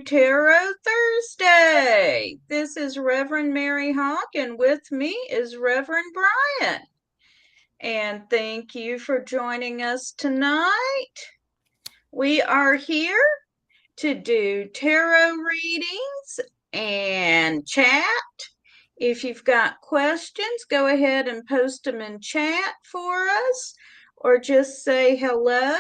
Tarot Thursday. This is Reverend Mary Hawk, and with me is Reverend Bryan. And thank you for joining us tonight. We are here to do tarot readings and chat. If you've got questions, go ahead and post them in chat for us, or just say hello.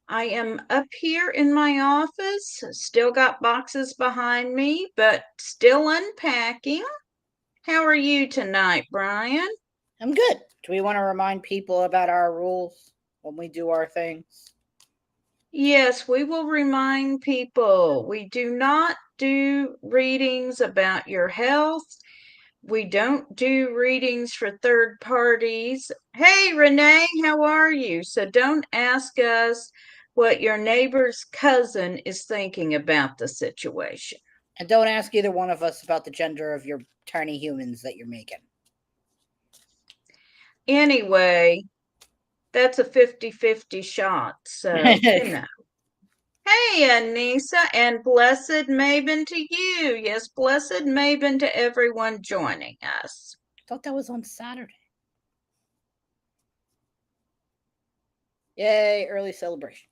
I am up here in my office, still got boxes behind me, but still unpacking. How are you tonight, Bryan? I'm good. Do we want to remind people about our rules when we do our things? Yes, we will remind people. We do not do readings about your health. We don't do readings for third parties. Hey, Renee, how are you? So don't ask us what your neighbor's cousin is thinking about the situation. And don't ask either one of us about the gender of your tiny humans that you're making. Anyway, that's a 50-50 shot, so, you know. Hey, Anissa, and blessed Maven to you. Yes, blessed Maven to everyone joining us. I thought that was on Saturday. Yay, early celebration.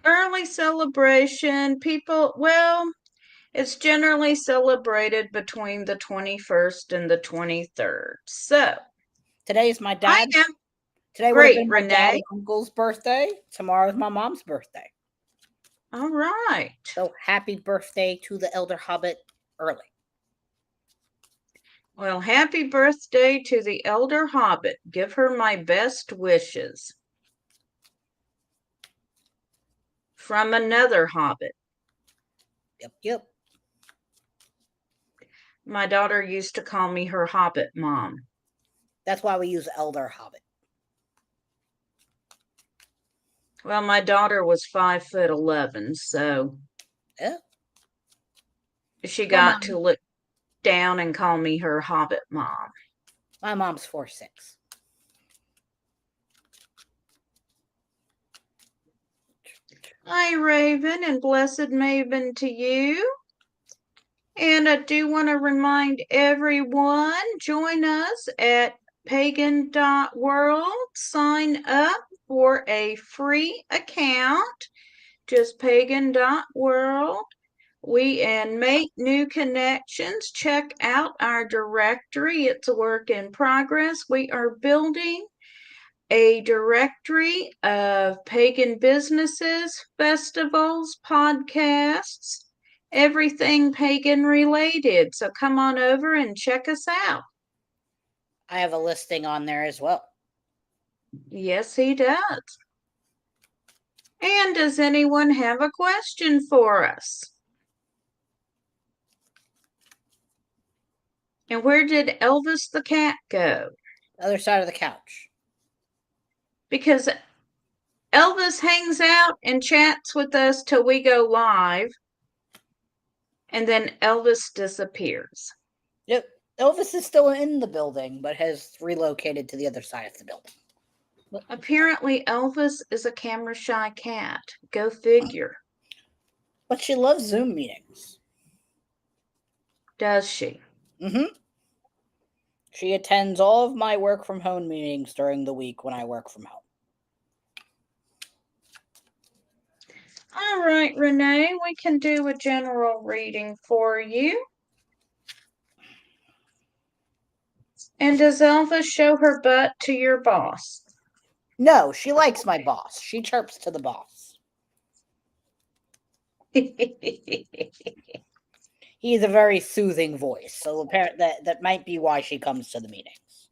Early celebration. People, well, it's generally celebrated between the 21st and the 23rd. So, today is my I dad. am Today would have great, been my dad Renee. and uncle's birthday. Tomorrow is my mom's birthday. All right. So happy birthday to the Elder Hobbit early. Well, happy birthday to the Elder Hobbit. Give her my best wishes. From another Hobbit. Yep. My daughter used to call me her Hobbit mom. That's why we use Elder Hobbit. Well, my daughter was 5'11", so Yeah. she got to look down and call me her Hobbit mom. My mom's 4'6". Hi, Raven, and blessed Maven to you. And I do want to remind everyone, join us at pagan.world. Sign up for a free account. Just pagan.world. And make new connections. Check out our directory. It's a work in progress. We are building a directory of pagan businesses, festivals, podcasts, everything pagan related. So come on over and check us out. I have a listing on there as well. Yes, he does. And does anyone have a question for us? And where did Elvis the cat go? Other side of the couch. Because Elvis hangs out and chats with us till we go live, and then Elvis disappears. Yep. Elvis is still in the building, but has relocated to the other side of the building. Apparently, Elvis is a camera-shy cat. Go figure. But she loves Zoom meetings. Does she? Mm-hmm. She attends all of my work from home meetings during the week when I work from home. All right, Renee, we can do a general reading for you. And does Elvis show her butt to your boss? No, she likes my boss. She chirps to the boss. He has a very soothing voice, so that might be why she comes to the meetings.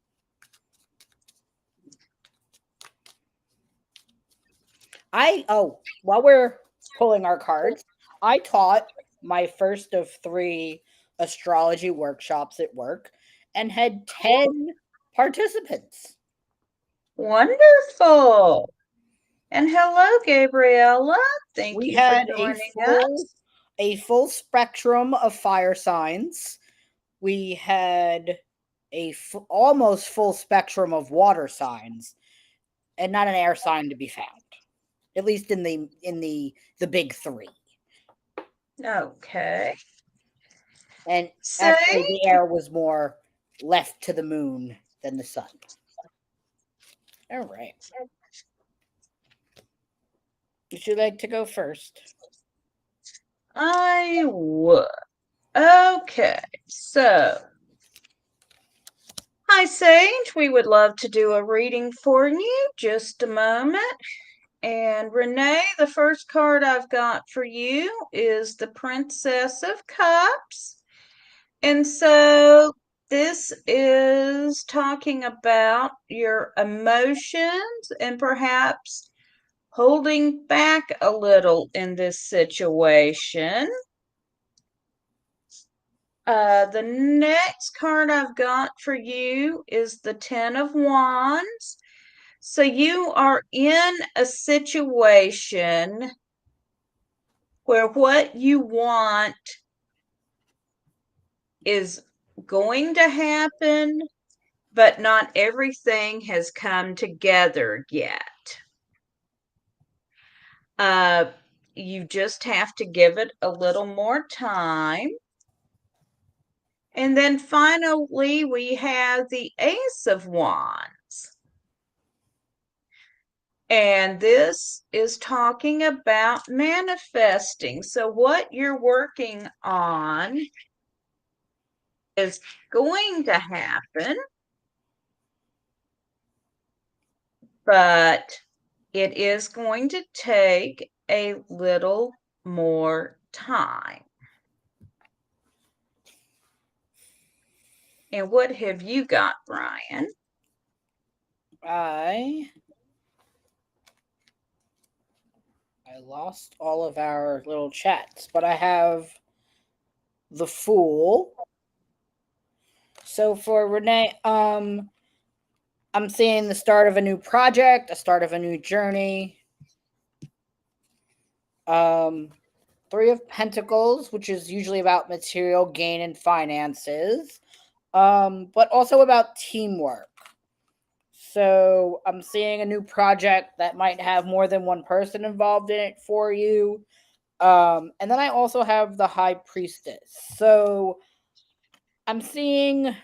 While we're pulling our cards, I taught my first of 3 astrology workshops at work and had 10 participants. Wonderful. And hello, Gabriella. Thank you for joining us. A full spectrum of fire signs. We had almost full spectrum of water signs, and not an air sign to be found. At least in the big 3. Okay. And actually, Say, the air was more left to the moon than the sun. All right. Would you like to go first? I would. Okay. So, hi, Sage. We would love to do a reading for you. Just a moment. And Renee, the first card I've got for you is the Princess of Cups. And so this is talking about your emotions and perhaps holding back a little in this situation. The next card I've got for you is the Ten of Wands. So you are in a situation where what you want is going to happen, but not everything has come together yet. Uh, you just have to give it a little more time. And then finally, we have the Ace of Wands. And this is talking about manifesting. So, what you're working on is going to happen, but it is going to take a little more time. And what have you got, Bryan? I lost all of our little chats, but I have the Fool. So for Renee, I'm seeing the start of a new project, a start of a new journey. Three of Pentacles, which is usually about material gain and finances, but also about teamwork. So I'm seeing a new project that might have more than one person involved in it for you. And then I also have the High Priestess. So I'm seeing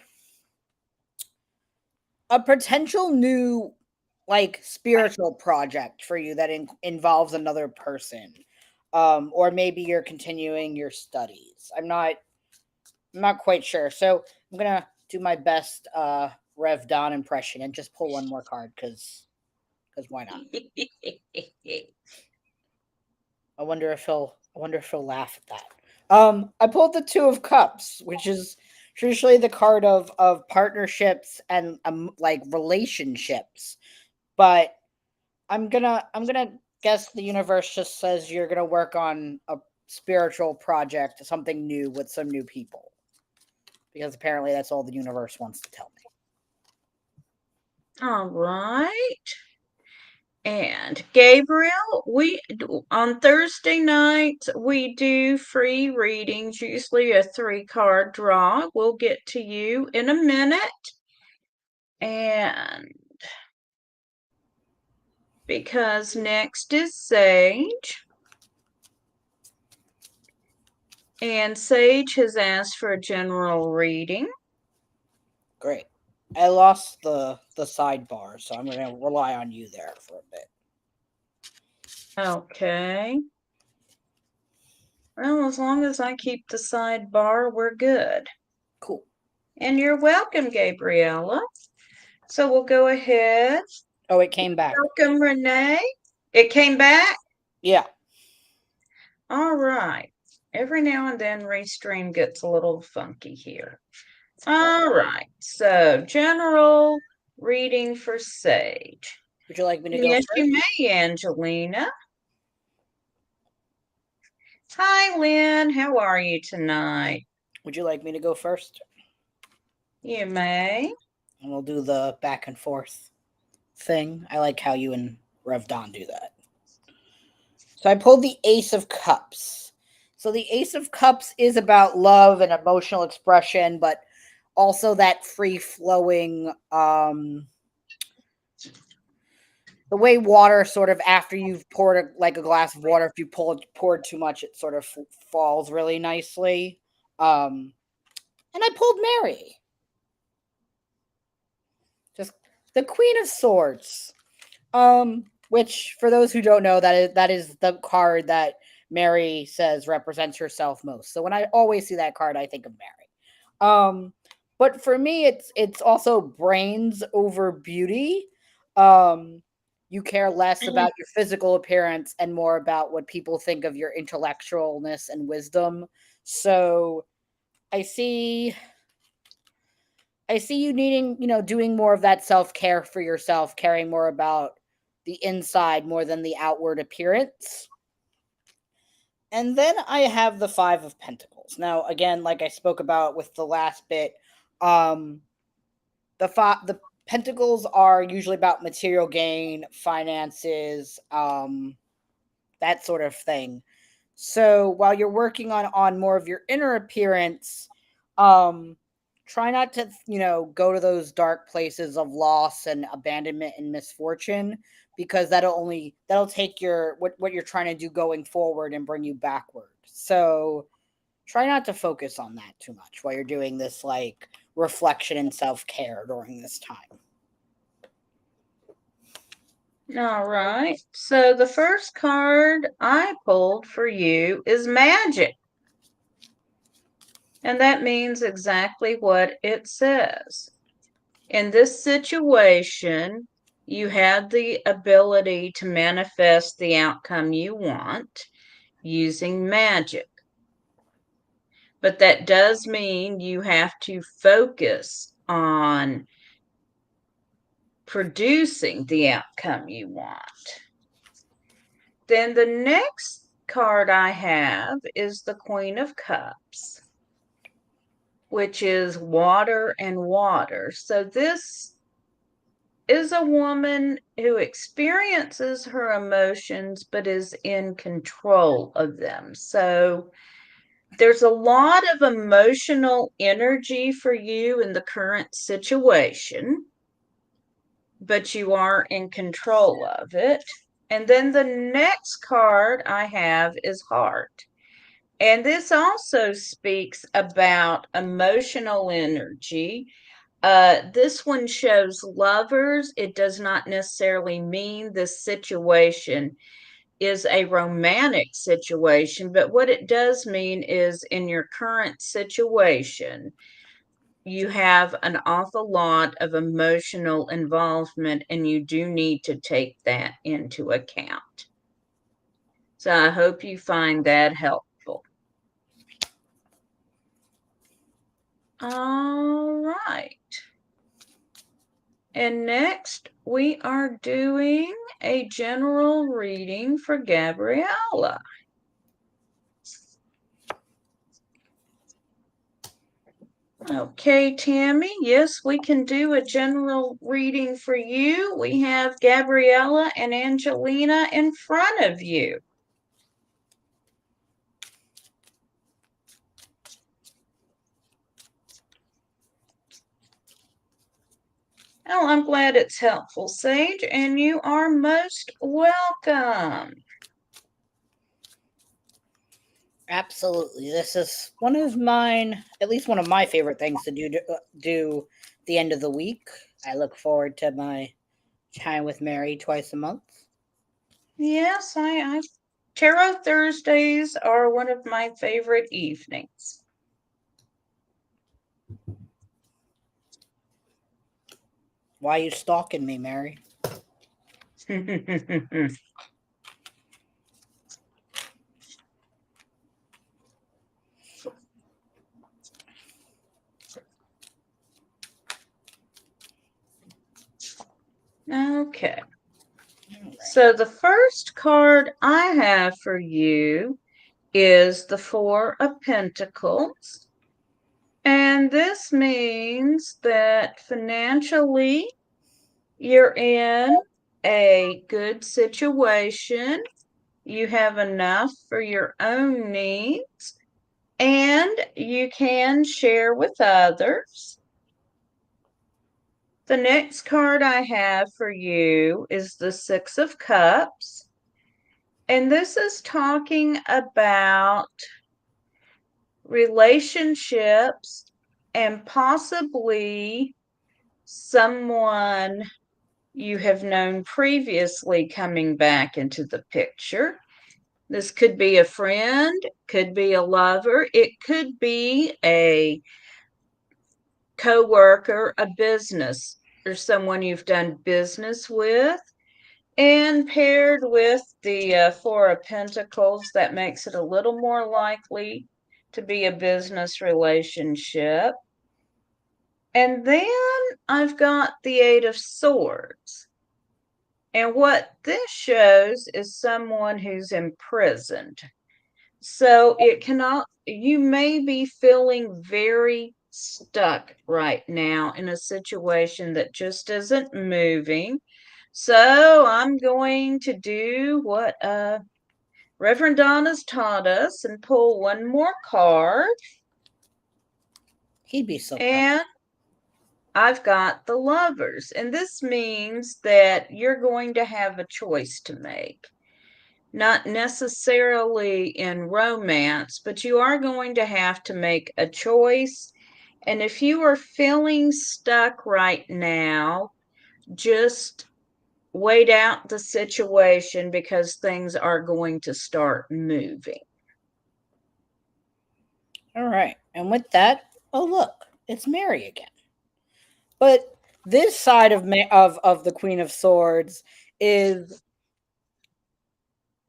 a potential new like spiritual project for you that involves another person. Or maybe you're continuing your studies. I'm not quite sure. So I'm gonna do my best Rev Don impression and just pull one more card because why not? I wonder if he'll laugh at that. I pulled the Two of Cups, which is traditionally the card of partnerships and like relationships. But I'm gonna guess the universe just says you're gonna work on a spiritual project, something new with some new people. Because apparently that's all the universe wants to tell me. All right. And Gabriel, we on Thursday nights we do free readings, usually a 3-card draw. We'll get to you in a minute. And because next is Sage. And Sage has asked for a general reading. Great. I lost the sidebar, so I'm gonna rely on you there for a bit. Okay. Well, as long as I keep the sidebar, we're good. Cool. And you're welcome, Gabriella. So we'll go ahead. Oh, it came back. Welcome, Renee. It came back? Yeah. All right. Every now and then, Restream gets a little funky here. All right. So, general reading for Sage. Would you like me to go Yes, first? you may, Angelina. Hi, Lynn. How are you tonight? Would you like me to go first? You may. And we'll do the back and forth thing. I like how you and Rev Don do that. So I pulled the Ace of Cups. So the Ace of Cups is about love and emotional expression, but also that free flowing the way water sort of after you've poured like a glass of water, if you poured too much, it sort of falls really nicely. And I pulled Mary, just the Queen of Swords. Which for those who don't know, that is the card that Mary says represents herself most. So when I always see that card, I think of Mary. But for me, it's also brains over beauty. Um, you care less about your physical appearance and more about what people think of your intellectualness and wisdom. So I see I see you needing, doing more of that self-care for yourself, caring more about the inside more than the outward appearance. And then I have the 5 of Pentacles. Now, again, like I spoke about with the last bit, um the pentacles are usually about material gain, finances, that sort of thing. So while you're working on more of your inner appearance, um, try not to go to those dark places of loss and abandonment and misfortune, because that'll take what you're trying to do going forward and bring you backward. So try not to focus on that too much while you're doing this like reflection and self-care during this time. All right. So the first card I pulled for you is Magic. And that means exactly what it says. In this situation, you have the ability to manifest the outcome you want using magic. But that does mean you have to focus on producing the outcome you want. Then the next card I have is the Queen of Cups, which is water and water. So this is a woman who experiences her emotions but is in control of them. So there's a lot of emotional energy for you in the current situation, but you are in control of it. And then the next card I have is Heart. And this also speaks about emotional energy. This one shows lovers. It does not necessarily mean this situation is a romantic situation, but what it does mean is in your current situation, you have an awful lot of emotional involvement, and you do need to take that into account. So I hope you find that helpful. All right. And next, we are doing a general reading for Gabriella. Okay, Tammy, yes, we can do a general reading for you. We have Gabriella and Angelina in front of you. Oh, I'm glad it's helpful, Sage, and you are most welcome. Absolutely. This is one of mine, at least one of my favorite things to do the end of the week. I look forward to my time with Mary twice a month. Yes, I Tarot Thursdays are one of my favorite evenings. Why you stalking me, Mary? Okay. So the first card I have for you is the Four of Pentacles. And this means that financially you're in a good situation. You have enough for your own needs, and you can share with others. The next card I have for you is the Six of Cups. And this is talking about relationships and possibly someone you have known previously coming back into the picture. This could be a friend, could be a lover, it could be a coworker, a business, or someone you've done business with. And paired with the Four of Pentacles, that makes it a little more likely to be a business relationship. And then I've got the Eight of Swords. And what this shows is someone who's imprisoned. So it cannot, you may be feeling very stuck right now in a situation that just isn't moving. So I'm going to do what Reverend Donna's taught us and pull one more card. He'd be so proud. And I've got the Lovers. And this means that you're going to have a choice to make. Not necessarily in romance, but you are going to have to make a choice. And if you are feeling stuck right now, just wait out the situation because things are going to start moving. All right. And with that, oh look, it's Mary again. But this side of the Queen of Swords is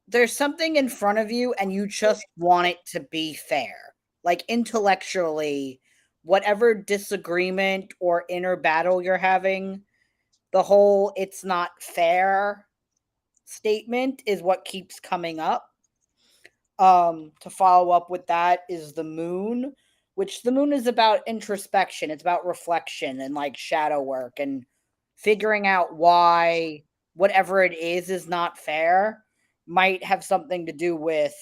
there's something in front of you and you just want it to be fair. Like intellectually, whatever disagreement or inner battle you're having, the whole it's not fair statement is what keeps coming up. To follow up with that is the moon, which the moon is about introspection, it's about reflection and like shadow work and figuring out why whatever it is not fair might have something to do with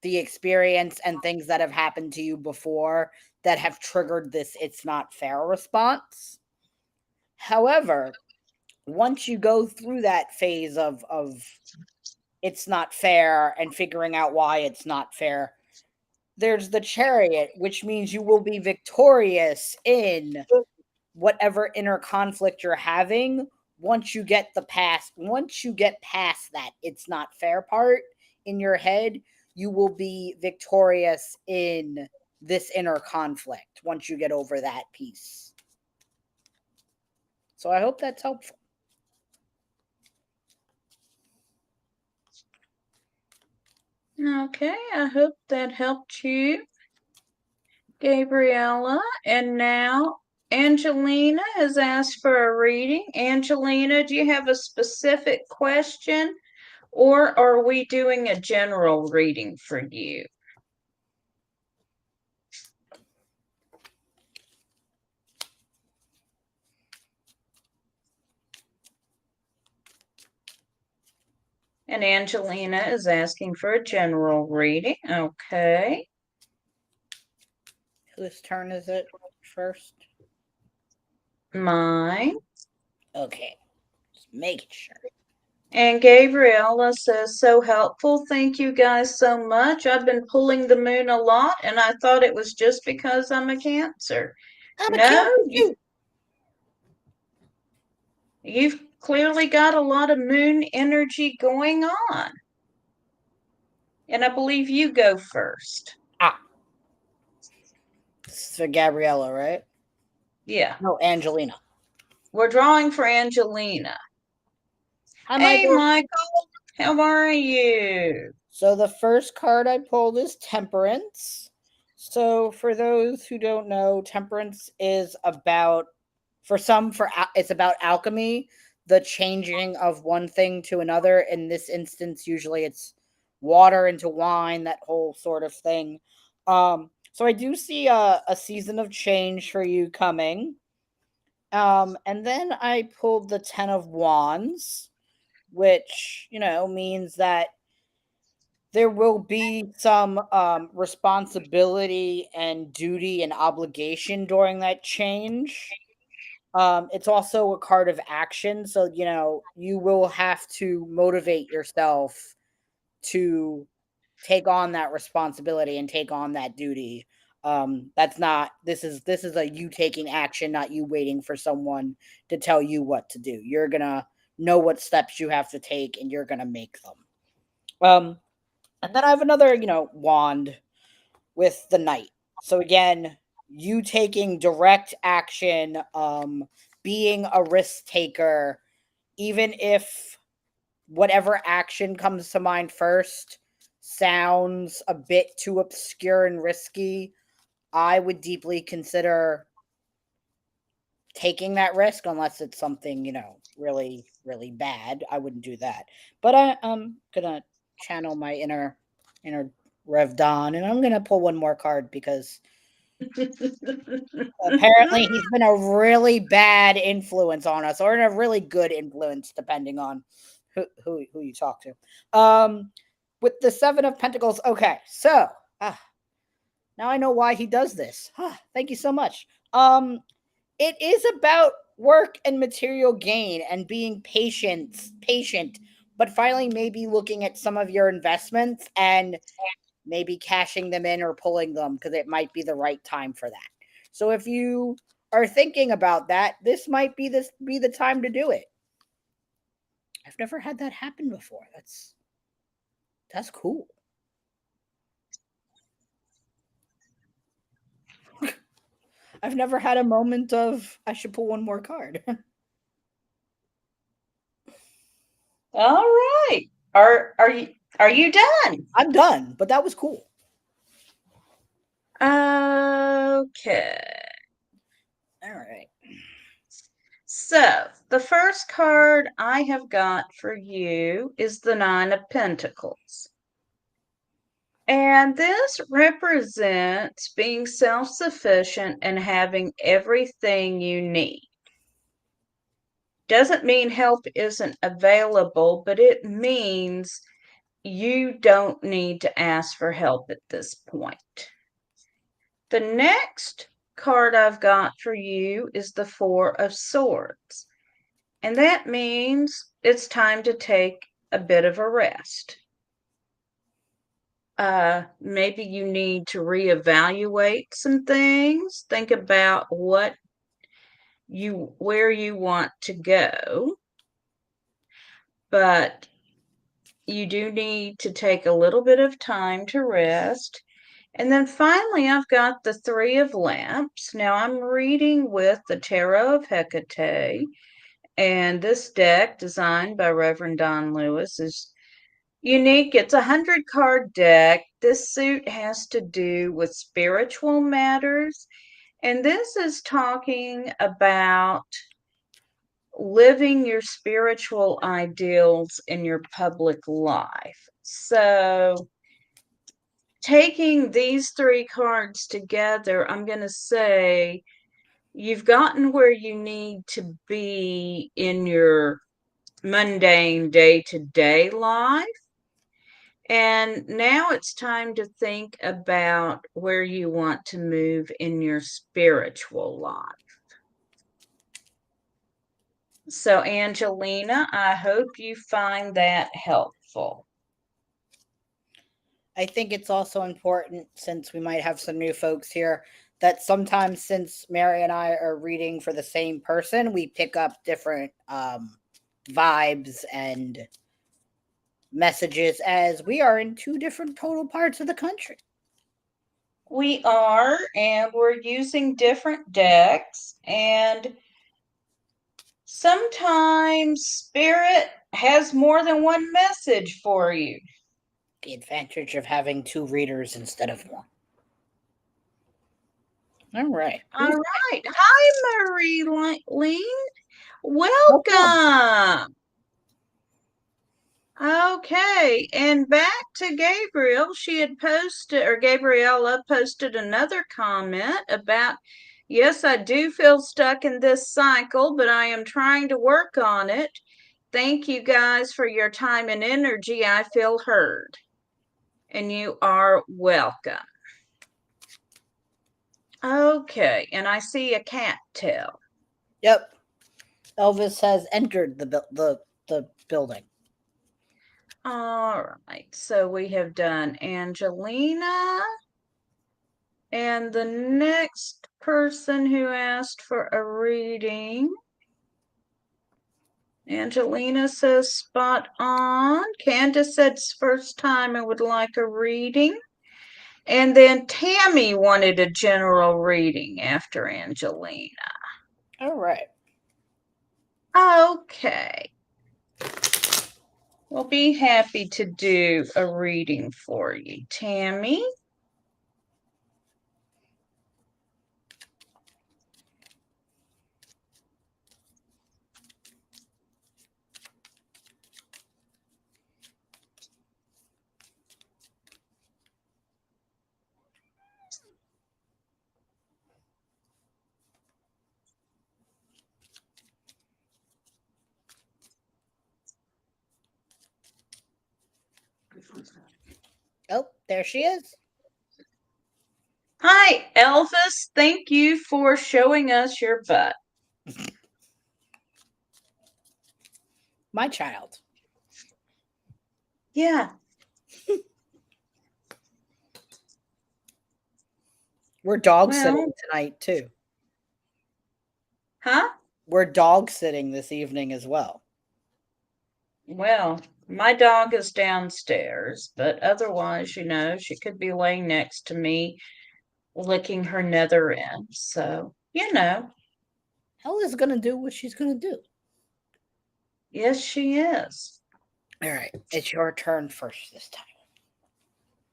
the experience and things that have happened to you before that have triggered this it's not fair response. However, once you go through that phase of it's not fair and figuring out why it's not fair, there's the Chariot, which means you will be victorious in whatever inner conflict you're having once you get past that it's not fair part in your head, you will be victorious in this inner conflict once you get over that piece. So I hope that's helpful. Okay, I hope that helped you, Gabriella. And now Angelina has asked for a reading. Angelina, do you have a specific question or are we doing a general reading for you? And Angelina is asking for a general reading. Okay. Whose turn is it first? Mine. Okay. Just making sure. And Gabriella says, so helpful. Thank you guys so much. I've been pulling the moon a lot, and I thought it was just because I'm a Cancer. I'm a No, Cancer too. you've clearly got a lot of moon energy going on. And I believe you go first. Ah. This is for Gabriella, right? Yeah. No, Angelina. We're drawing for Angelina. Hi, Hey, Michael. Michael. How are you? So the first card I pulled is Temperance. So for those who don't know, Temperance is about it's about alchemy, the changing of one thing to another. In this instance, usually it's water into wine, that whole sort of thing. So I do see a season of change for you coming. And then I pulled the Ten of Wands, which, means that there will be some responsibility and duty and obligation during that change. It's also a card of action, so you will have to motivate yourself to take on that responsibility and take on that duty. That's not this is a you taking action, not you waiting for someone to tell you what to do. You're gonna know what steps you have to take, and you're gonna make them. And then I have another, wand with the knight. So again, you taking direct action, being a risk taker, even if whatever action comes to mind first sounds a bit too obscure and risky, I would deeply consider taking that risk unless it's something, really, really bad. I wouldn't do that. But I'm gonna channel my inner Rev Don, and I'm gonna pull one more card because apparently he's been a really bad influence on us, or a really good influence, depending on who you talk to. With the Seven of Pentacles. Okay, so now I know why he does this. Thank you so much. It is about work and material gain and being patient, but finally maybe looking at some of your investments and maybe cashing them in or pulling them because it might be the right time for that. So if you are thinking about that, this might be the time to do it. I've never had that happen before. That's cool. I've never had a moment of I should pull one more card. All right. Are you done? I'm done, but that was cool. Okay. All right. So, the first card I have got for you is the Nine of Pentacles. And this represents being self sufficient and having everything you need. Doesn't mean help isn't available, but it means you don't need to ask for help at this point. The next card I've got for you is the Four of Swords. And that means it's time to take a bit of a rest. Maybe you need to reevaluate some things, think about where you want to go, but you do need to take a little bit of time to rest. And then finally, I've got the Three of Lamps. Now I'm reading with the Tarot of Hecate, and this deck, designed by Reverend Don Lewis, is unique. It's a 100-card deck. This suit has to do with spiritual matters, and this is talking about living your spiritual ideals in your public life. So, taking these three cards together, I'm going to say you've gotten where you need to be in your mundane day-to-day life. And now it's time to think about where you want to move in your spiritual life. So, Angelina, I hope you find that helpful. I think it's also important, since we might have some new folks here, that sometimes, since Mary and I are reading for the same person, we pick up different vibes and messages, as we are in two different total parts of the country. We are, and we're using different decks, and sometimes Spirit has more than one message for you. The advantage of having two readers instead of one. All right. All right. Hi, Marie Lean. Welcome. Welcome. Okay, and back to Gabriel. She had posted, or Gabriella posted another comment about, yes, I do feel stuck in this cycle, but I am trying to work on it. Thank you guys for your time and energy. I feel heard. And you are welcome. Okay, and I see a cat tail. Yep. Elvis has entered the building. All right, so we have done Angelina, and the next person who asked for a reading, Angelina says spot on. Candace said first time and would like a reading. And then Tammy wanted a general reading after Angelina. All right. Okay. We'll be happy to do a reading for you, Tammy. Oh, there she is. Hi, Elvis. Thank you for showing us your butt. My child. Yeah. We're dog Well, sitting tonight too. huh? We're dog sitting this evening as well. Well, my dog is downstairs, but otherwise, she could be laying next to me, licking her nether end. So, Ella's gonna do what she's gonna do. yes, she is. All right, it's your turn first this time.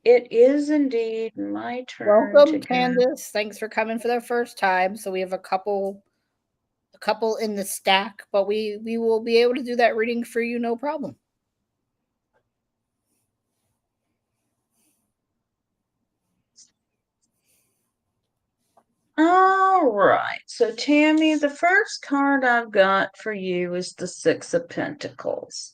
It is indeed my turn to Welcome, go. Candace. Thanks for coming for the first time. So we have a couple in the stack, but we will be able to do that reading for you, no problem. All right. So, Tammy, the first card I've got for you is the Six of Pentacles.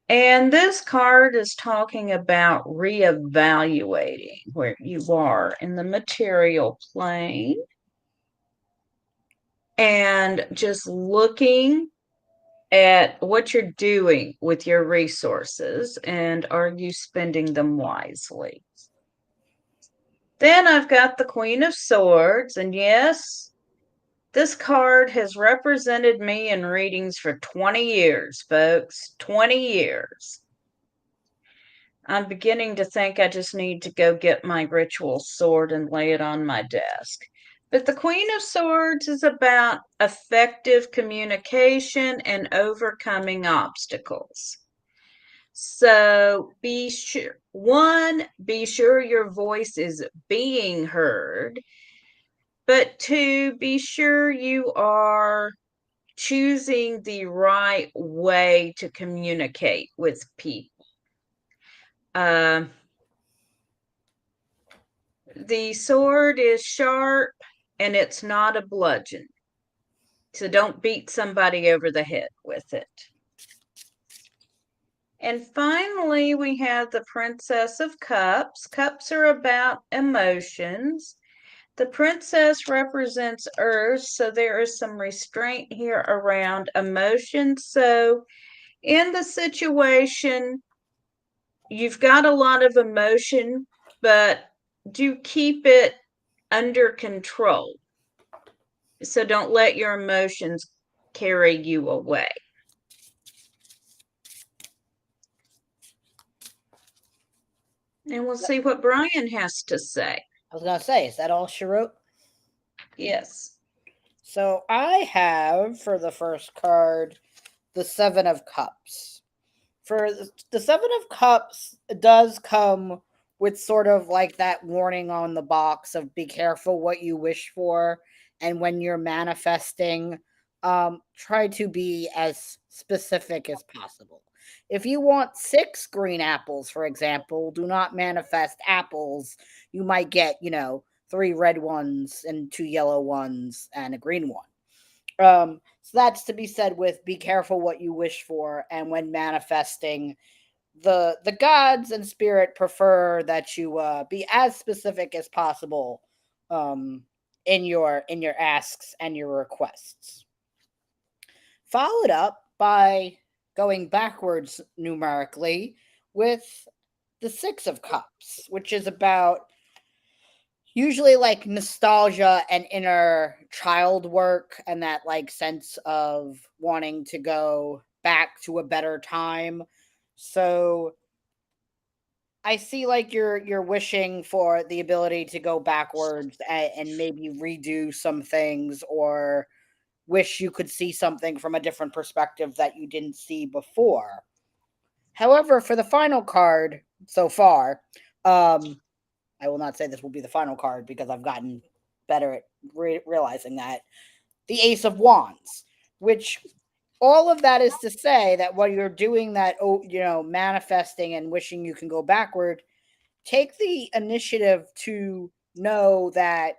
And this card is talking about reevaluating where you are in the material plane and just looking at what you're doing with your resources and are you spending them wisely. Then I've got the Queen of Swords, and yes, this card has represented me in readings for 20 years, folks. 20 years. I'm beginning to think I just need to go get my ritual sword and lay it on my desk. But the Queen of Swords is about effective communication and overcoming obstacles. So be sure your voice is being heard, but two, be sure you are choosing the right way to communicate with people. The sword is sharp and it's not a bludgeon. So don't beat somebody over the head with it. And finally, we have the Princess of Cups. Cups are about emotions. The princess represents earth, so there is some restraint here around emotions. So in the situation, you've got a lot of emotion, but do keep it under control. So don't let your emotions carry you away. And we'll see what Bryan has to say. I was gonna say, is that all she wrote? Yes. So I have for the first card the Seven of Cups. For the Seven of Cups does come with sort of like that warning on the box of be careful what you wish for, and when you're manifesting, try to be as specific as possible. If you want 6 green apples, for example, do not manifest apples. You might get, 3 red ones and 2 yellow ones and a green one. So that's to be said with be careful what you wish for, and when manifesting, the gods and spirit prefer that you be as specific as possible, in your asks and your requests. followed up by going backwards numerically with the Six of Cups, which is about usually like nostalgia and inner child work and that like sense of wanting to go back to a better time. So I see like you're wishing for the ability to go backwards and maybe redo some things or wish you could see something from a different perspective that you didn't see before. However, for the final card so far, I will not say this will be the final card because I've gotten better at realizing that the Ace of Wands, which all of that is to say that while you're doing that, oh, manifesting and wishing you can go backward, take the initiative to know that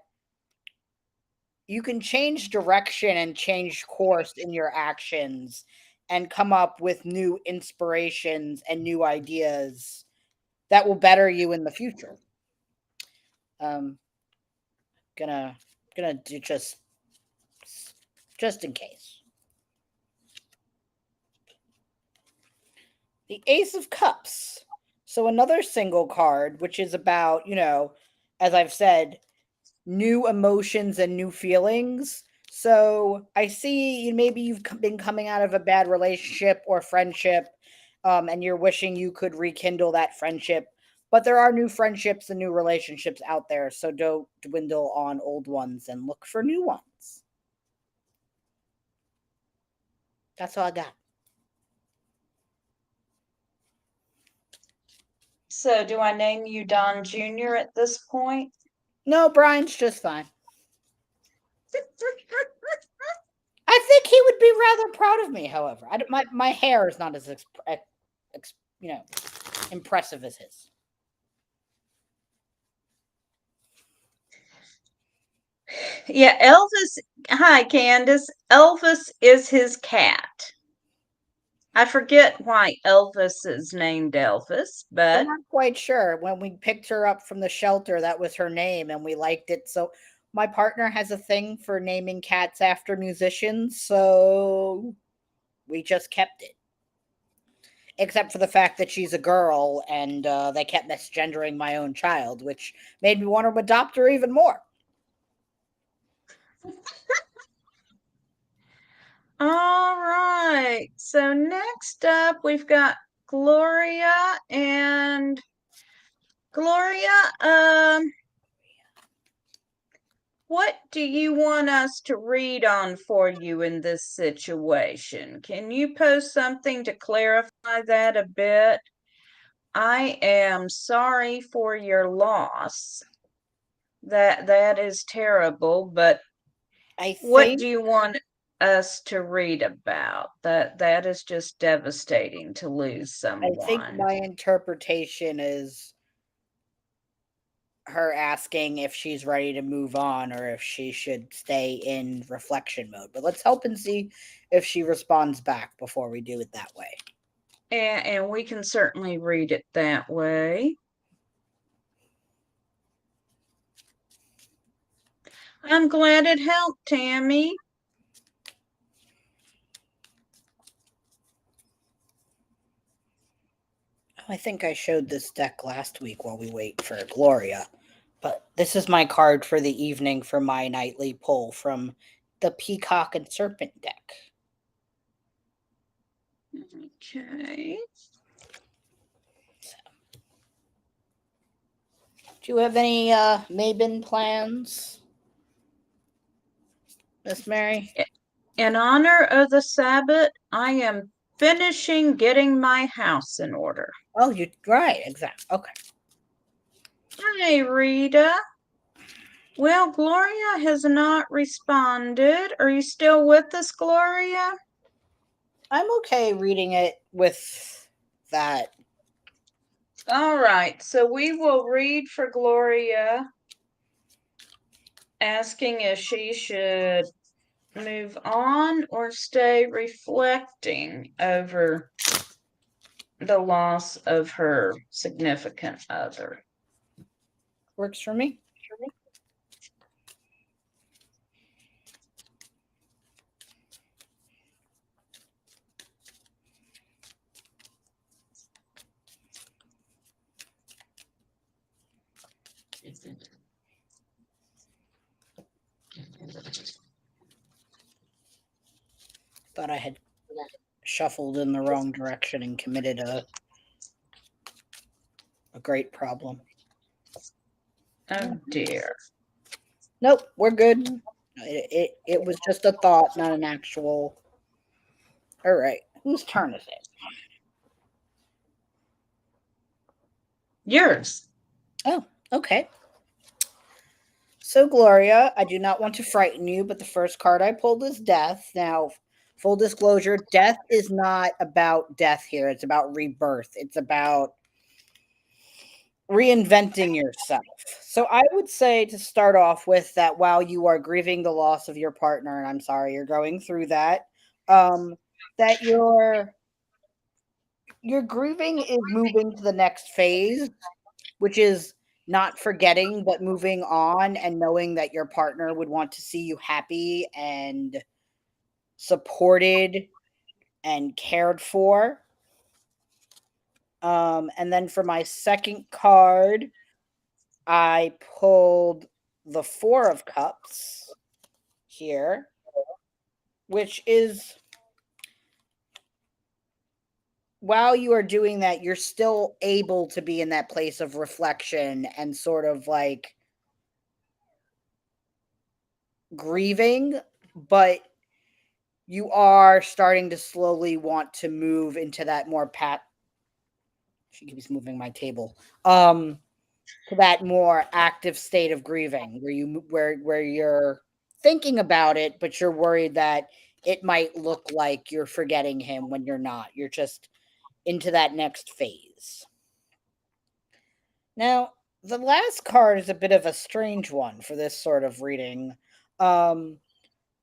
you can change direction and change course in your actions and come up with new inspirations and new ideas that will better you in the future. Um, gonna do just in case. The Ace of Cups. So another single card, which is about, as I've said, new emotions and new feelings. So I see maybe you've been coming out of a bad relationship or friendship, and you're wishing you could rekindle that friendship. But there are new friendships and new relationships out there, so don't dwindle on old ones and look for new ones. That's all I got. So, do I name you Don Jr. at this point? No, Brian's just fine. I think he would be rather proud of me. However, my hair is not as you know impressive as his. Yeah, Elvis. Hi, Candace. Elvis is his cat. I forget why Elvis is named Elvis, We're but not quite sure. When we picked her up from the shelter, that was her name, and we liked it. So my partner has a thing for naming cats after musicians, so we just kept it. Except for the fact that she's a girl, and they kept misgendering my own child, which made me want to adopt her even more. all right. So next up, we've got Gloria and Gloria. What do you want us to read on for you in this situation? Can you post something to clarify that a bit? I am sorry for your loss. That is terrible, but I what think do you want us to read about? That is just devastating to lose I think someone. my interpretation is her asking if she's ready to move on or if she should stay in reflection mode. But let's hope and see if she responds back before we do it that way. And we can certainly read it that way. I'm glad it helped, Tammy. I think I showed this deck last week while we wait for Gloria. But this is my card for the evening for my nightly pull from the Peacock and Serpent deck. Okay. Do you have any Mabon plans, Miss Mary? In honor of the Sabbath, I am finishing getting my house in order. Oh, you right, exactly. Okay. Hi, Rita. Well, Gloria has not responded. Are you still with us, Gloria? I'm okay reading it with that. All right, so we will read for Gloria, asking if she should move on or stay reflecting over the loss of her significant other. Works for me. Thought I had shuffled in the wrong direction and committed a great problem. Oh dear. Nope, we're good. It was just a thought, not an actual. All right, whose turn is it? Yours. Oh, okay. So, Gloria, I do not want to frighten you, but the first card I pulled is death. Now, full disclosure, death is not about death here. It's about rebirth. It's about reinventing yourself. So, I would say to start off with that while you are grieving the loss of your partner, and I'm sorry you're going through that, um, that your grieving is moving to the next phase, which is not forgetting but moving on and knowing that your partner would want to see you happy and supported and cared for. And then for my second card, I pulled the Four of Cups here, which is while you are doing that, you're still able to be in that place of reflection and sort of like grieving, but you are starting to slowly want to move into that more pat. She keeps moving my table. To that more active state of grieving, where you're thinking about it, but you're worried that it might look like you're forgetting him when you're not. You're just into that next phase. Now, the last card is a bit of a strange one for this sort of reading. Um,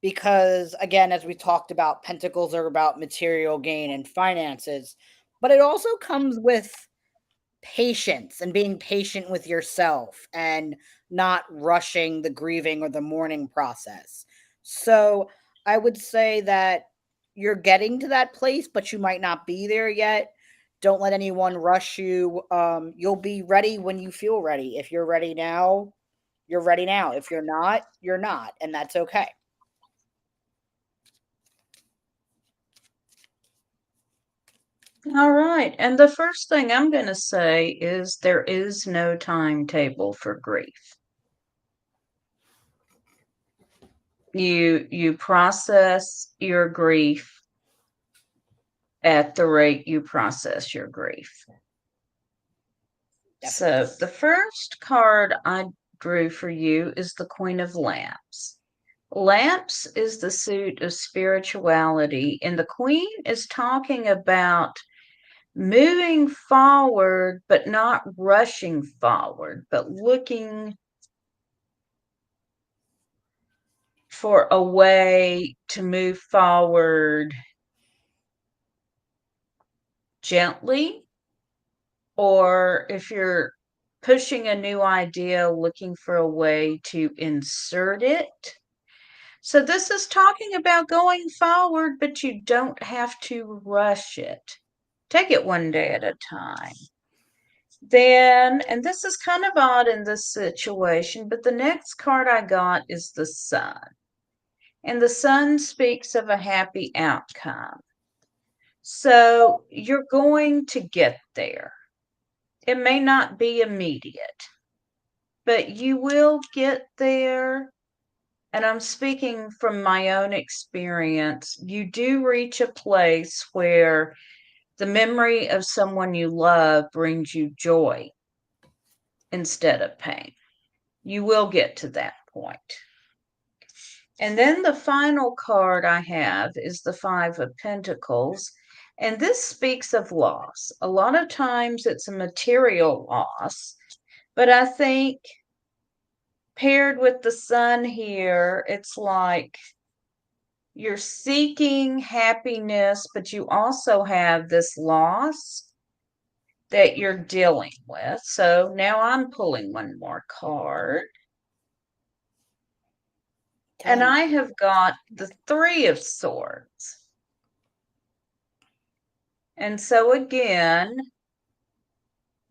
because again, as we talked about, pentacles are about material gain and finances, but it also comes with patience and being patient with yourself and not rushing the grieving or the mourning process. So I would say that you're getting to that place, but you might not be there yet. Don't let anyone rush you. You'll be ready when you feel ready. If you're ready now, you're ready now. If you're not, you're not, and that's okay. All right. And the first thing I'm going to say is there is no timetable for grief. You process your grief at the rate you process your grief. So Definitely. the first card I drew for you is the Queen of Lamps. Lamps is the suit of spirituality, and the Queen is talking about moving forward, but not rushing forward, but looking for a way to move forward gently, or if you're pushing a new idea, looking for a way to insert it. So, this is talking about going forward, but you don't have to rush it. Take it one day at a time. Then, and this is kind of odd in this situation, but the next card I got is the Sun. And the Sun speaks of a happy outcome. So, you're going to get there. It may not be immediate, but you will get there. And I'm speaking from my own experience. You do reach a place where the memory of someone you love brings you joy instead of pain. You will get to that point. And then the final card I have is the Five of Pentacles. And this speaks of loss. A lot of times it's a material loss, but I think paired with the Sun here, it's like you're seeking happiness, but you also have this loss that you're dealing with. So now I'm pulling one more card. Tell And me. I have got the Three of Swords. And so again,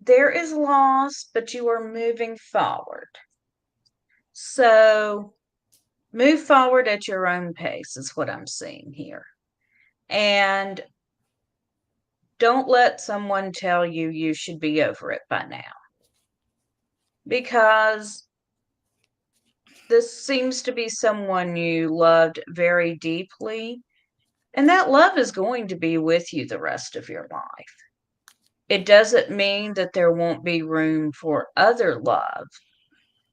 there is loss, but you are moving forward. So move forward at your own pace, is what I'm seeing here. And don't let someone tell you you should be over it by now, because this seems to be someone you loved very deeply, and that love is going to be with you the rest of your life. It doesn't mean that there won't be room for other love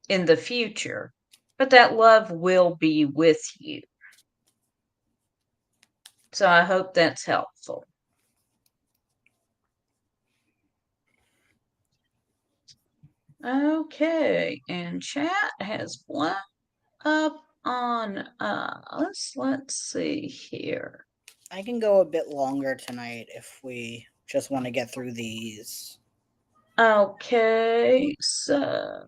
in the future, but that love will be with you. So I hope that's helpful. Okay, and chat has blown up on us. Let's see here. I can go a bit longer tonight if we just want to get through these. Okay, so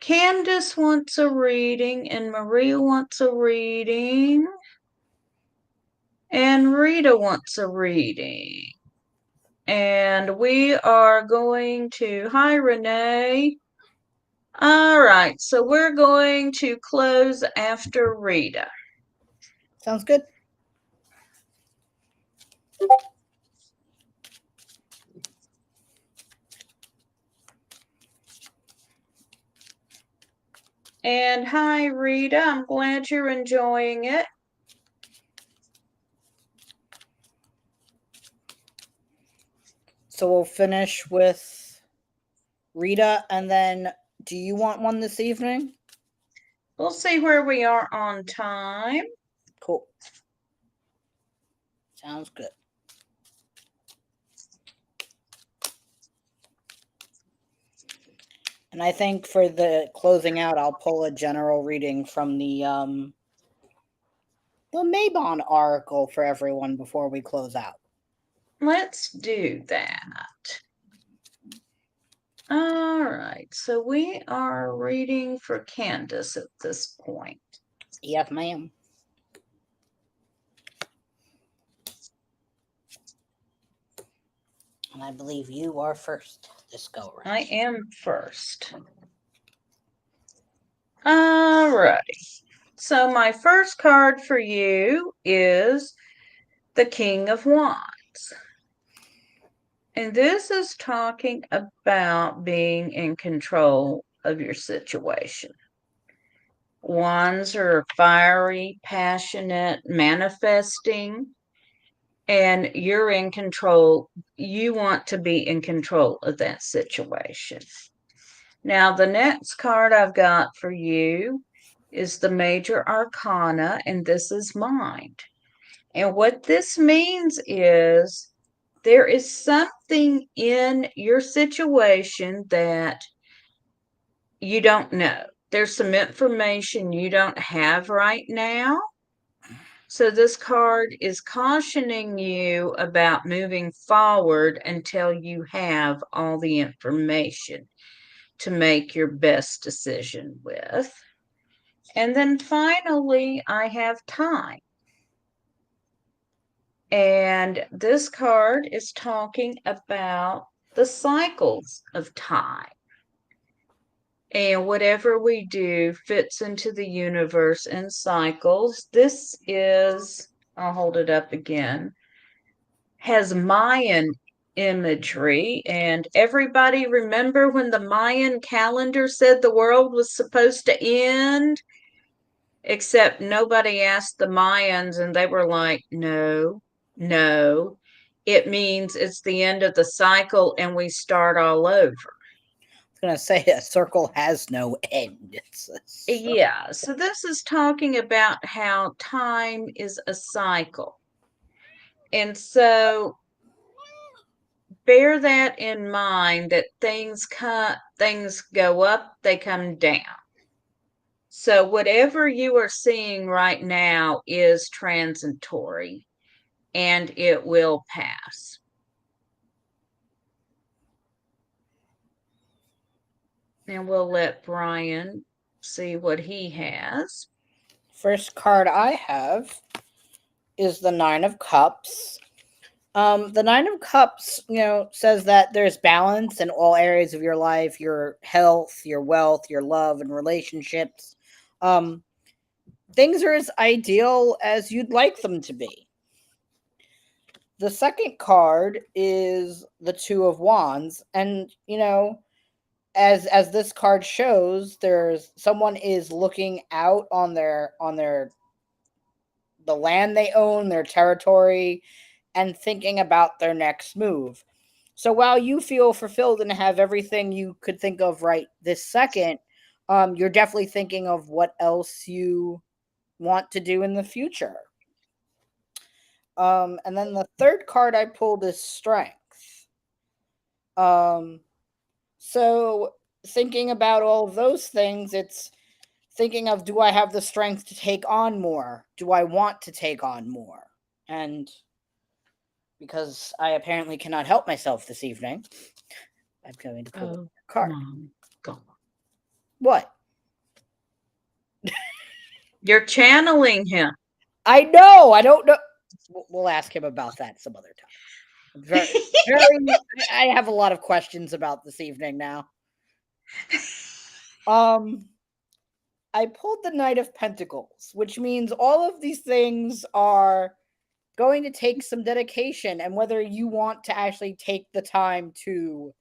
Candace wants a reading, and Maria wants a reading, and Rita wants a reading. And we are going to, hi Renee. All right, so we're going to close after Rita. Sounds good. And hi Rita, I'm glad you're enjoying it. So we'll finish with Rita, and then do you want one this evening? We'll see where we are on time. Cool. Sounds good. And I think for the closing out, I'll pull a general reading from the Mabon article for everyone before we close out. Let's do that. All right, so we are reading for Candace at this point. Yes, ma'am. And I believe you are first this go round. I am first. All righty. So my first card for you is the King of Wands. And this is talking about being in control of your situation. Wands are fiery, passionate, manifesting, and you're in control. You want to be in control of that situation. Now, the next card I've got for you is the Major Arcana, and this is Mind. And what this means is there is something in your situation that you don't know. There's some information you don't have right now. So this card is cautioning you about moving forward until you have all the information to make your best decision with. And then finally, I have time. And this card is talking about the cycles of time. And whatever we do fits into the universe in cycles. This is, I'll hold it up again, has Mayan imagery. And everybody remember when the Mayan calendar said the world was supposed to end? Except nobody asked the Mayans, and they were like, no, no. It means it's the end of the cycle and we start all over. I was going to say a circle has no end. Yeah, so this is talking about how time is a cycle. And so bear that in mind, that things go up, they come down. So whatever you are seeing right now is transitory and it will pass. And we'll let Bryan see what he has. First card I have is the Nine of Cups. The Nine of Cups, says that there's balance in all areas of your life, your health, your wealth, your love, and relationships. Um, Things are as ideal as you'd like them to be. The second card is the Two of Wands, and as this card shows, there's someone is looking out on their the land they own, their territory, and thinking about their next move. So while you feel fulfilled and have everything you could think of right this second, you're definitely thinking of what else you want to do in the future. And then the third card I pulled is Strength. Um, so thinking about all of those things, it's thinking of, do I have the strength to take on more? Do I want to take on more? And because I apparently cannot help myself this evening, I'm going to pull Oh, a card. Mom, go. What? You're channeling him. I know. I don't know. We'll ask him about that some other time. Very, very. I have a lot of questions about this evening now. Um, I pulled the Knight of Pentacles, which means all of these things are going to take some dedication, and whether you want to actually take the time to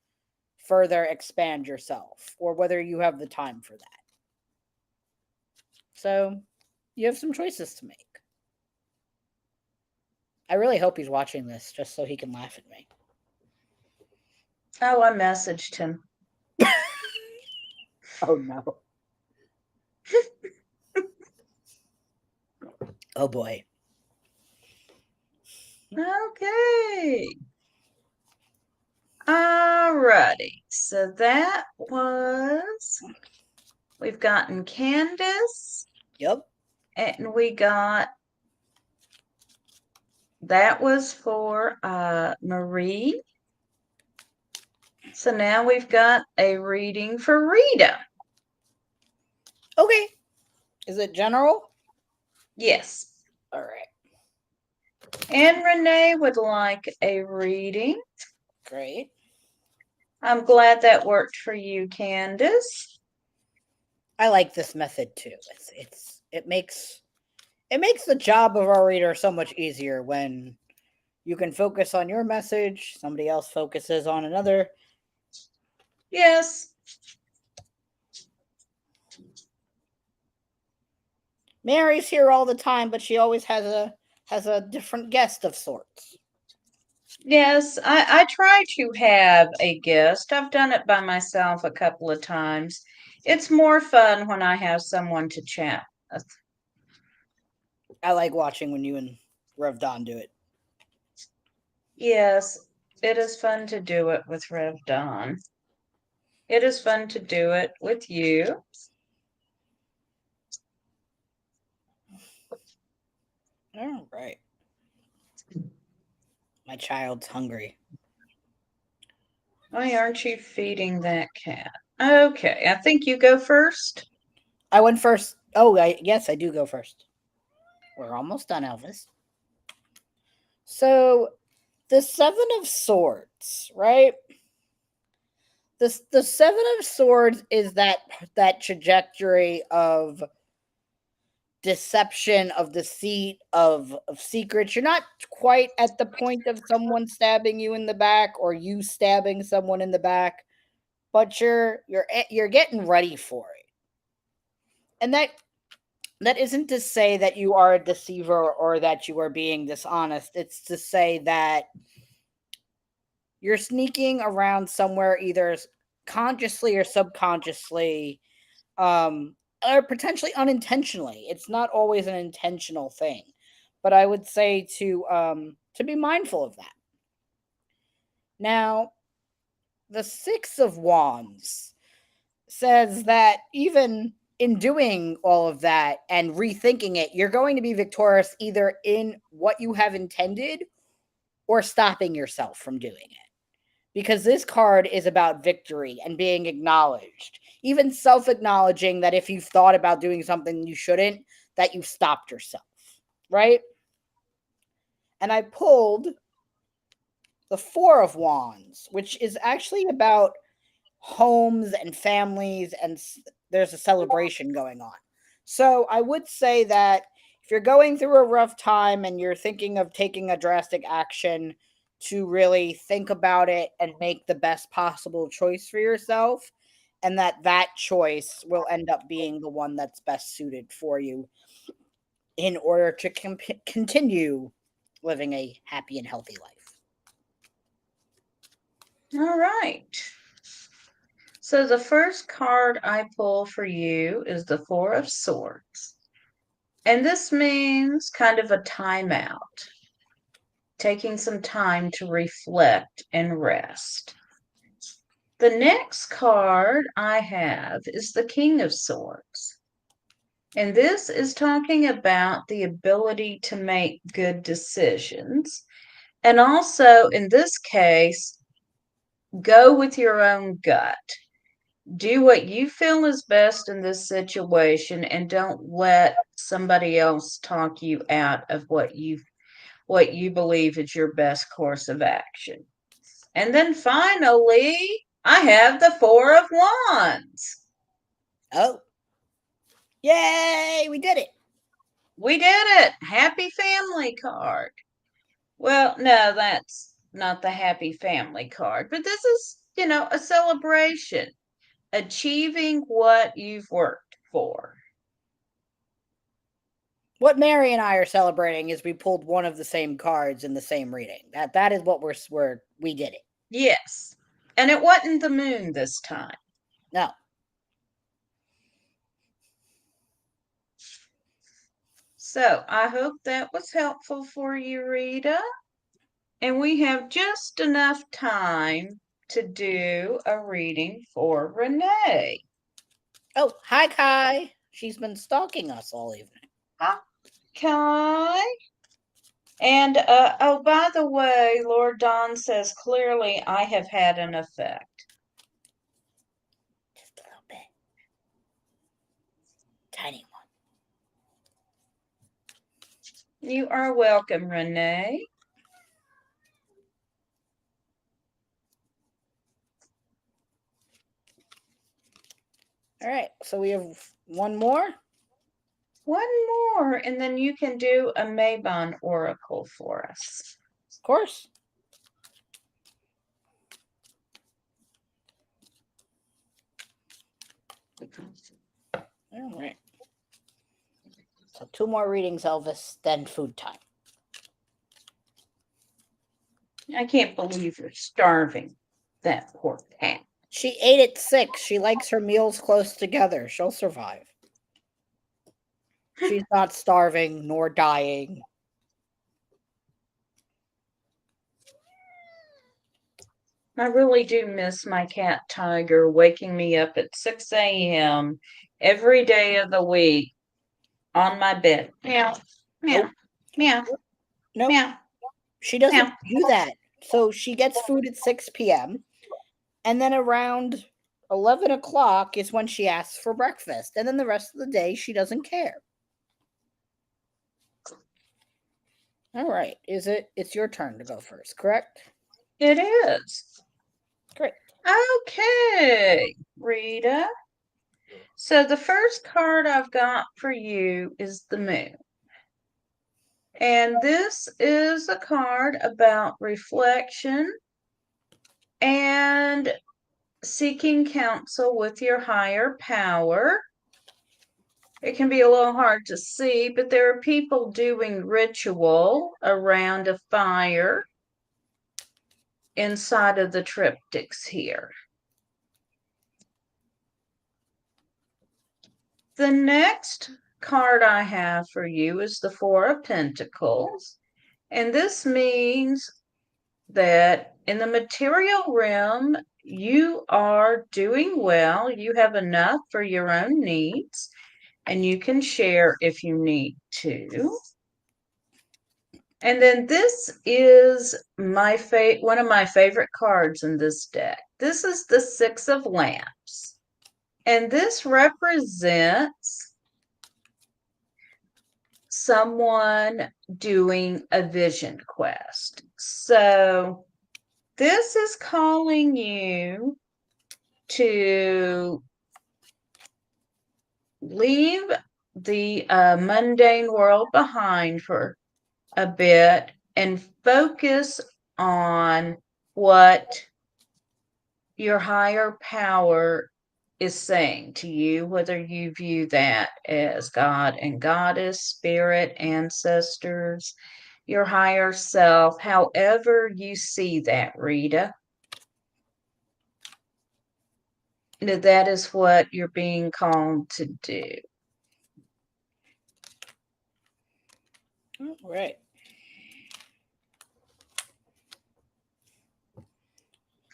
further expand yourself or whether you have the time for that. So, you have some choices to make. I really hope he's watching this just so he can laugh at me. Oh, I messaged him. Oh no. Oh boy. Okay. Alrighty. So that was, we've gotten Candace. Yep. And we got, that was for Marie. So now we've got a reading for Rita. Okay. Is it general? Yes. All right. And Renee would like a reading. Great. I'm glad that worked for you, Candace. I like this method too. It makes the job of our reader so much easier when you can focus on your message, somebody else focuses on another. Yes. Mary's here all the time, but she always has a different guest of sorts. Yes, I try to have a guest. I've done it by myself a couple of times. It's more fun when I have someone to chat with. I like watching when you and Rev Don do it. Yes, it is fun to do it with Rev Don. It is fun to do it with you. All right. My child's hungry. Why aren't you feeding that cat? Okay, I think you go first. I went first. Oh, yes, I do go first. We're almost done, Elvis. So, the Seven of Swords, right? The Seven of Swords is that trajectory of deception, of deceit, of secrets. You're not quite at the point of someone stabbing you in the back or you stabbing someone in the back, but you're getting ready for it. And that isn't to say that you are a deceiver or that you are being dishonest. It's to say that you're sneaking around somewhere either consciously or subconsciously, or potentially unintentionally. It's not always an intentional thing, but I would say to be mindful of that. Now, the Six of Wands says that even in doing all of that and rethinking it, you're going to be victorious either in what you have intended or stopping yourself from doing it. Because this card is about victory and being acknowledged. Even self-acknowledging that if you've thought about doing something you shouldn't, that you've stopped yourself, right? And I pulled the Four of Wands, which is actually about homes and families, and there's a celebration going on. So I would say that if you're going through a rough time and you're thinking of taking a drastic action, to really think about it and make the best possible choice for yourself, and that choice will end up being the one that's best suited for you in order to continue living a happy and healthy life. All right. So the first card I pull for you is the Four of Swords. And this means kind of a timeout, taking some time to reflect and rest. The next card I have is the King of Swords. And this is talking about the ability to make good decisions. And also, in this case, go with your own gut. Do what you feel is best in this situation and don't let somebody else talk you out of what you believe is your best course of action. And then finally, I have the Four of Wands. Oh, yay, we did it. We did it. Happy family card. Well, no, that's not the happy family card, but this is, a celebration, achieving what you've worked for. What Mary and I are celebrating is we pulled one of the same cards in the same reading. That is what we did it. Yes. And it wasn't the moon this time. No. So I hope that was helpful for you, Rita. And we have just enough time to do a reading for Renee. Oh, hi, Kai. She's been stalking us all evening. Hi, Kai. And oh, by the way, Lord Don says clearly I have had an effect. Just a little bit. Tiny one. You are welcome, Renee. All right, so we have one more. One more, and then you can do a Mabon oracle for us. Of course. All right. So 2 more readings, Elvis, then food time. I can't believe you're starving, that poor cat. She ate at 6. She likes her meals close together. She'll survive. She's not starving nor dying. I really do miss my cat Tiger waking me up at 6 a.m. every day of the week on my bed. Meow, meow, Nope. meow, Nope. meow. She doesn't Meow. do that. So she gets food at 6 p.m. And then around 11 o'clock is when she asks for breakfast. And then the rest of the day, she doesn't care. All right. It's your turn to go first, correct? It is. Great. Okay, Rita. So the first card I've got for you is the moon. And this is a card about reflection and seeking counsel with your higher power. It can be a little hard to see, but there are people doing ritual around a fire inside of the triptychs here. The next card I have for you is the Four of Pentacles. And this means that in the material realm, you are doing well. You have enough for your own needs, and you can share if you need to. And then this is one of my favorite cards in this deck. This is the Six of Lamps. And this represents someone doing a vision quest. So This is calling you to leave the mundane world behind for a bit and focus on what your higher power is saying to you, whether you view that as God and Goddess, spirit, ancestors, your higher self, however you see that, Rita. That is what you're being called to do. All right.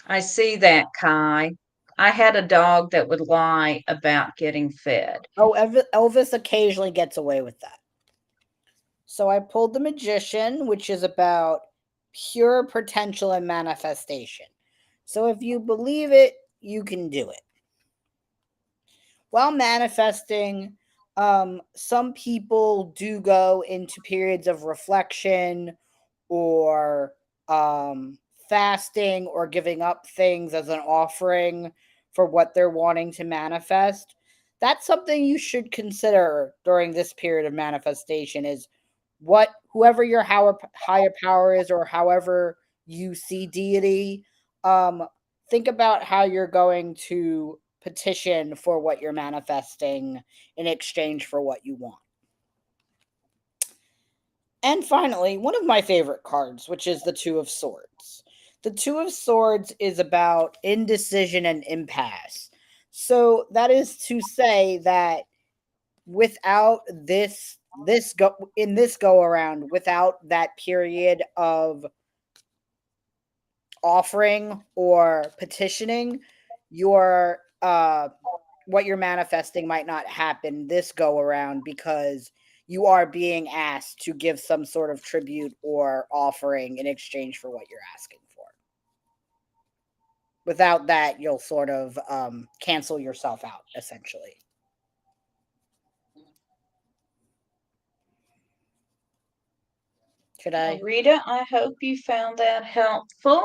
I see that, Kai. I had a dog that would lie about getting fed. Oh, Elvis occasionally gets away with that. So I pulled the Magician, which is about pure potential and manifestation. So if you believe it, you can do it. While manifesting, some people do go into periods of reflection or fasting or giving up things as an offering for what they're wanting to manifest. That's something you should consider during this period of manifestation is what whoever your higher power is or however you see deity, think about how you're going to petition for what you're manifesting in exchange for what you want. And finally, one of my favorite cards, which is the Two of Swords. The Two of Swords is about indecision and impasse. So that is to say that without this go around, without that period of offering or petitioning, your what you're manifesting might not happen this go around because you are being asked to give some sort of tribute or offering in exchange for what you're asking for. Without that, you'll sort of cancel yourself out, essentially. Should Well, I? Rita, I hope you found that helpful.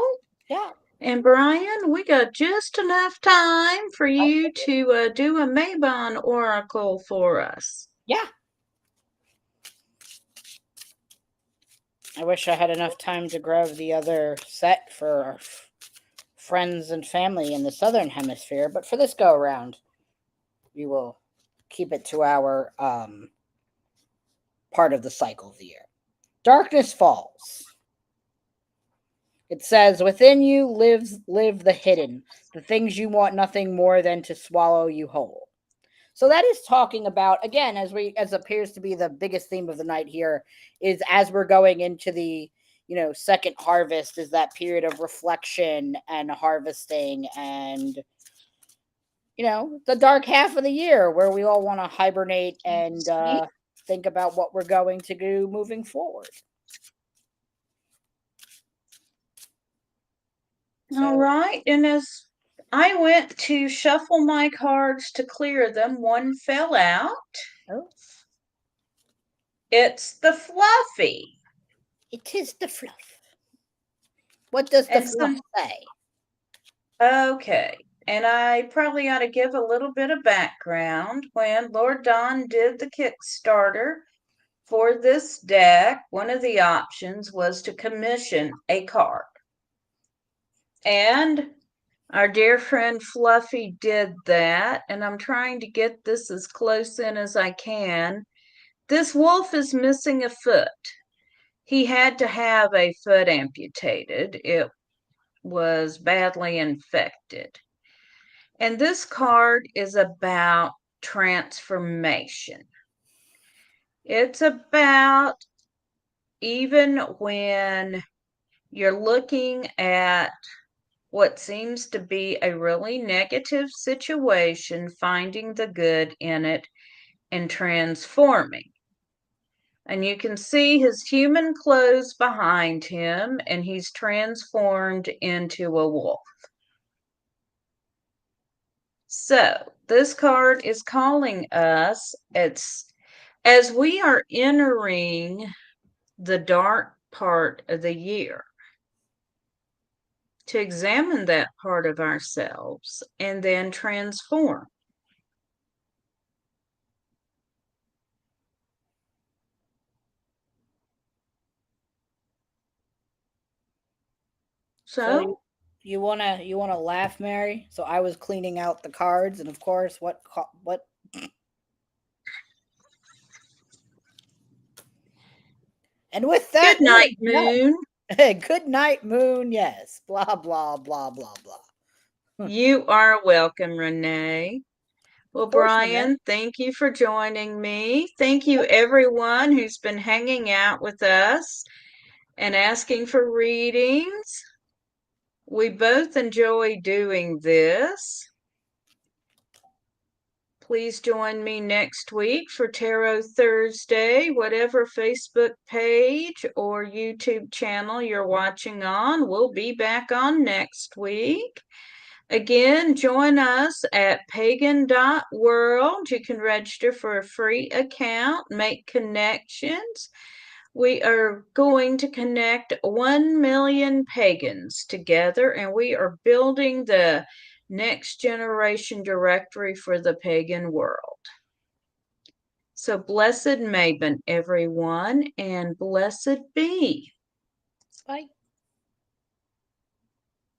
Yeah. And Bryan, we got just enough time for you to do a Mabon oracle for us. Yeah. I wish I had enough time to grab the other set for our friends and family in the southern hemisphere, but for this go around, we will keep it to our part of the cycle of the year. Darkness falls. It says, "Within you live the hidden, the things you want nothing more than to swallow you whole." So that is talking about, again, as appears to be the biggest theme of the night here, is as we're going into the second harvest, is that period of reflection and harvesting and the dark half of the year where we all want to hibernate and think about what we're going to do moving forward. All So, right, and as I went to shuffle my cards to clear them, one fell out. oh, It's the Fluffy. it is the fluff. What does the And fluff some, say? okay, and I probably ought to give a little bit of background. When Lord Don did the Kickstarter for this deck, one of the options was to commission a card. And our dear friend Fluffy did that, and I'm trying to get this as close in as I can. This wolf is missing a foot. He had to have a foot amputated. It was badly infected. And this card is about transformation. It's about even when you're looking at what seems to be a really negative situation, finding the good in it and transforming. And you can see his human clothes behind him, and he's transformed into a wolf. So, this card is calling us, as we are entering the dark part of the year, to examine that part of ourselves and then transform. So So, you wanna laugh, Mary? So I was cleaning out the cards, and of course, what? And with that, good we night, are Moon. done. Good night, Moon. Yes. Blah blah blah blah blah. You are welcome, Renee. Of Well, course, Renee. Bryan, thank you for joining me. Thank you, everyone who's been hanging out with us and asking for readings. We both enjoy doing this. Please join me next week for Tarot Thursday. Whatever Facebook page or YouTube channel you're watching on, we'll be back on next week. Again, join us at pagan.world. You can register for a free account, make connections. We are going to connect 1 million pagans together, and we are building the next generation directory for the pagan world. So, blessed Maven, everyone, and blessed be. Bye.